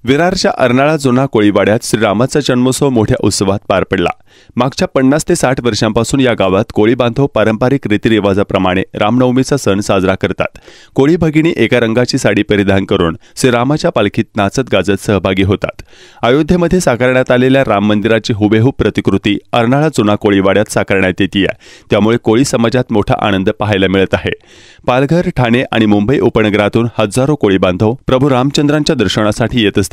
विरारच्या अर्नाळा जुना कोळीवाड्यात श्रीरामाचा जन्मोत्सव मोठ्या उत्सवात पार पडला। मागच्या 50 ते 60 वर्षांपासून या गावात कोळी बांधव पारंपरिक रीतिरिवाजाप्रमाणे रामनवमीचा सण साजरा करतात। कोळी भगिनी एका रंगाची साडी परिधान करून श्रीरामाच्या पालखीत नाचत गाजत सहभागी होतात। अयोध्येमध्ये साकारण्यात आलेल्या राम मंदिराची हुबेहूब प्रतिकृती अर्नाळा जुना कोळीवाड्यात साकारण्यात येते, त्यामुळे कोळी समाजात मोठा आनंद पाहायला मिळत आहे। पालघर, ठाणे आणि मुंबई उपनगरातून हजारो कोळी बांधव प्रभू रामचंद्रांच्या दर्शनासाठी येत असतात।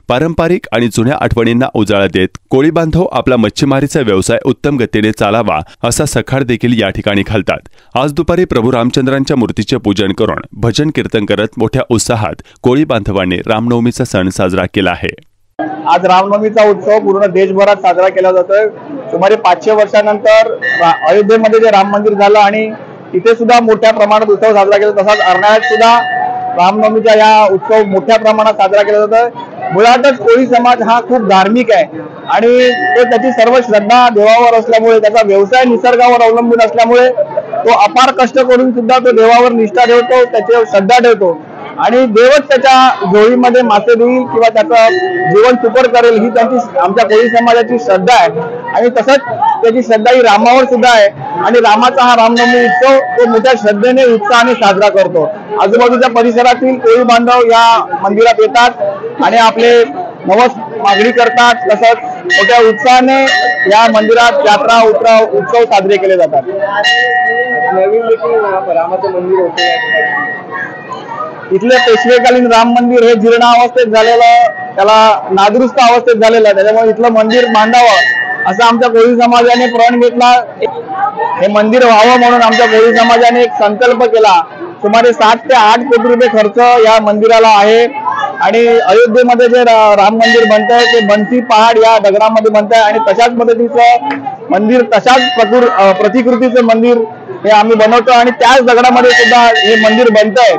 पारंपरिक आणि जुन्या आठवणींना उजाळा देत कोळी बांधव आपला मच्छीमारीचा व्यवसाय उत्तम गतीने चालावा असा सखाड देखील या ठिकाणी घालतात। आज दुपारी प्रभू रामचंद्रांच्या मूर्तीचे पूजन करून भजन कीर्तन करत मोठ्या उत्साहात कोळी बांधवांनी रामनवमीचा सण साजरा केला आहे। आज रामनवमीचा उत्सव पूर्ण देशभरात साजरा केला जातोय। सुमारे 500 वर्षानंतर अयोध्येमध्ये जे राम मंदिर झालं आणि तिथे सुद्धा मोठ्या प्रमाणात उत्सव साजरा केला, तसाच अर्नाळ्यात सुद्धा रामनवमीचा या उत्सव मोठ्या प्रमाणात साजरा केला जातोय। मुळातच कोळी समाज हा खूप धार्मिक आहे आणि तो त्याची सर्व श्रद्धा देवावर असल्यामुळे, त्याचा व्यवसाय निसर्गावर अवलंबून असल्यामुळे तो अपार कष्ट करून सुद्धा तो देवावर निष्ठा ठेवतो, त्याची श्रद्धा ठेवतो आणि देवच त्याच्या झोळीमध्ये मासे देईल किंवा त्याचं जीवन सुकर करेल ही त्यांची आमच्या कोळी समाजाची श्रद्धा आहे। आणि तसंच त्याची श्रद्धा ही रामावर सुद्धा आहे आणि रामाचा हा रामनवमी उत्सव तो मोठ्या श्रद्धेने उत्साहाने साजरा करतो। आजूबाजूच्या परिसरातील कोळी बांधव या मंदिरात येतात आणि आपले नवस मागणी करतात, तसंच मोठ्या उत्साहाने या मंदिरात यात्रा उत्सव साजरे केले जातात। नवीन रामाचं मंदिर होते, इथले पेशवेकालीन राम मंदिर हे जीर्ण अवस्थेत झालेलं, त्याला नादुरुस्त अवस्थेत झालेलं, त्याच्यामुळे इथलं मंदिर बांधावं असं आमच्या कोळी समाजाने प्रण घेतला। हे मंदिर व्हावं म्हणून आमच्या कोळी समाजाने एक संकल्प केला। सुमारे 7 ते 8 कोटी रुपये खर्च या मंदिराला आहे आणि अयोध्येमध्ये जे राम मंदिर बनतंय ते बनसी पहाड या दगडामध्ये बनतंय आणि तशाच पद्धतीचं मंदिर, तशाच प्रतिकृतीचं मंदिर हे आम्ही बनवतो आणि त्याच दगडामध्ये सुद्धा हे मंदिर बनतंय।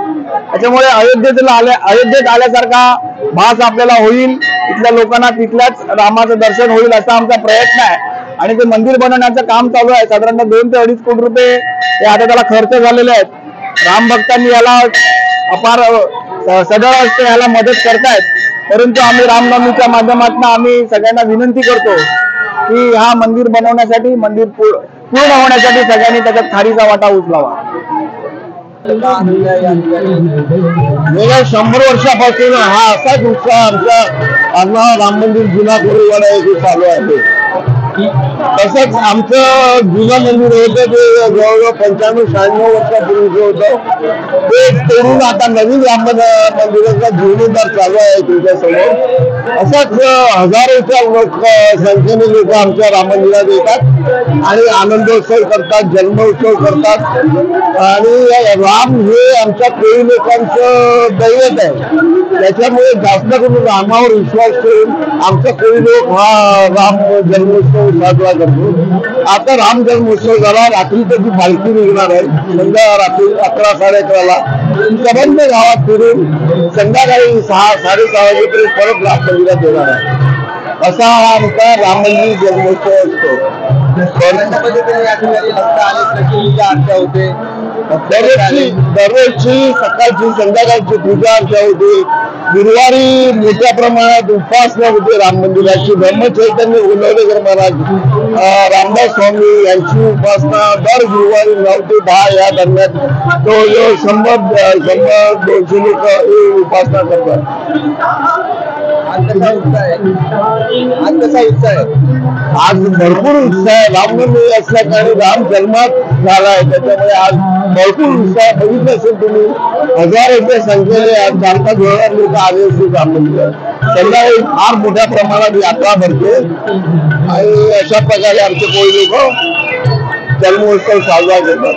त्याच्यामुळे अयोध्येत आल्यासारखा भास आपल्याला होईल, इथल्या लोकांना तिथल्याच रामाचं दर्शन होईल असा आमचा प्रयत्न आहे आणि ते मंदिर बनवण्याचं काम चालू आहे। साधारणतः 2 ते 2.5 कोटी रुपये हे आता त्याला खर्च झालेले आहेत। राम भक्तांनी याला अपार सदळ असते याला मदत करतायत, परंतु आम्ही रामनवमीच्या माध्यमातून आम्ही सगळ्यांना विनंती करतो की हा मंदिर बनवण्यासाठी, मंदिर पूर्ण होण्यासाठी सगळ्यांनी त्याच्यात खारीचा वाटा उचलावा। गेल्या 100 वर्षापासून हा असाच उत्साह आमच्या अर्नाळा राम मंदिर जुना कोळीवाडा येथे चालू आहे। तसंच आमचं जुनं मंदिर होतं ते जवळजवळ 95-96 वर्षापूर्वीचं होतं, ते तोडून आता नवीन राम मंदिराचा जीर्णोद्धार चालू आहे तुमच्यासमोर। असंच हजारोच्या संख्येने लोक आमच्या राम मंदिरात येतात आणि आनंदोत्सव करतात, जन्मोत्सव करतात आणि राम हे आमच्या कोळी लोकांचं दैवत आहे। त्याच्यामुळे जास्त करून रामावर विश्वास ठेवून आमचा कोळी लोक हा राम जन्मोत्सव साजरा करतो। आता राम जन्मोत्सव झाला, रात्री त्याची पालखी निघणार आहे, रात्री 11, 11:30ला संबंध गावात फिरून संध्याकाळी 6-6:30 वाजेपर्यंत परत राम मंदिरात येणार आहे। असा हा आमचा राम मंदिर जन्मोत्सव असतो। दररोजची सकाळची संध्याकाळची पूजा अर्चा होती। गुरुवारी मोठ्या प्रमाणात उपासना होते राम मंदिराची। ब्रह्मचैतन्य उल्लेकर महाराज, रामदास स्वामी यांची उपासना दर गुरुवारी 9 ते 10 या दरम्यान जवळजवळ 100-200 लोक ही उपासना करतात। आज कसा उत्साह आहे? आज भरपूर उत्साह आहे। रामनवमी असल्या कारण राम जन्मात झाला आहे, त्याच्यामुळे आज भरपूर उत्साह। बघितलं असेल तुम्ही, हजारोच्या संख्येने आज 4-5 हजार लोक आले असतील राम मंदिरात। संध्याकाळी फार मोठ्या प्रमाणात यात्रा भरते आणि अशा प्रकारे आमचे कोळी लोक जन्मोत्सव साजरा करतात।